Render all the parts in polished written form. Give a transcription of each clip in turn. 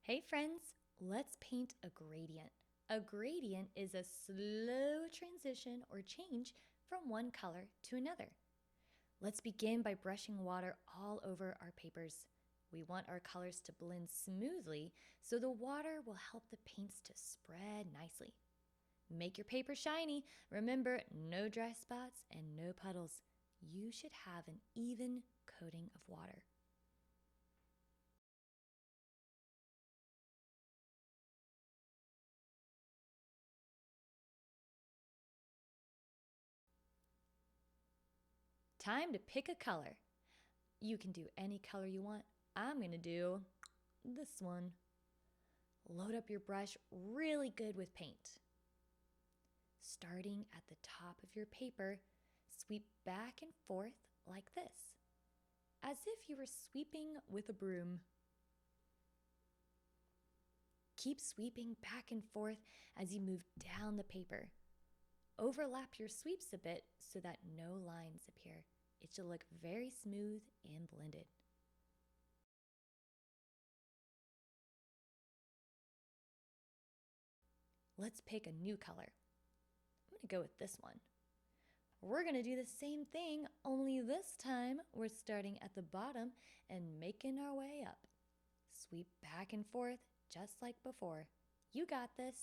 Hey friends, let's paint a gradient. A gradient is a slow transition or change from one color to another. Let's begin by brushing water all over our papers. We want our colors to blend smoothly, so the water will help the paints to spread nicely. Make your paper shiny. Remember, no dry spots and no puddles. You should have an even coating of water. Time to pick a color. You can do any color you want. I'm going to do this one. Load up your brush really good with paint. Starting at the top of your paper, sweep back and forth like this, as if you were sweeping with a broom. Keep sweeping back and forth as you move down the paper. Overlap your sweeps a bit so that no lines appear. It should look very smooth and blended. Let's pick a new color. I'm going to go with this one. We're going to do the same thing, only this time we're starting at the bottom and making our way up. Sweep back and forth just like before. You got this.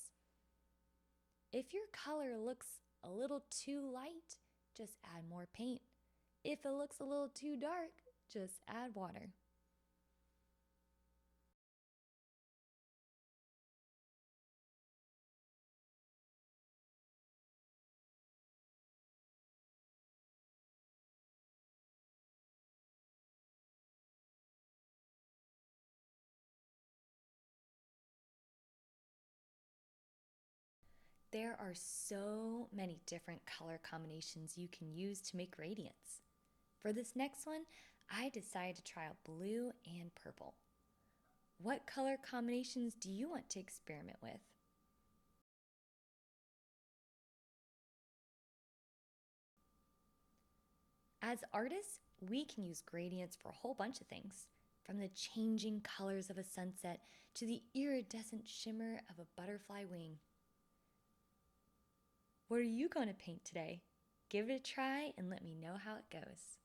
If your color looks a little too light, just add more paint. If it looks a little too dark, just add water. There are so many different color combinations you can use to make gradients. For this next one, I decided to try out blue and purple. What color combinations do you want to experiment with? As artists, we can use gradients for a whole bunch of things, from the changing colors of a sunset to the iridescent shimmer of a butterfly wing. What are you going to paint today? Give it a try and let me know how it goes.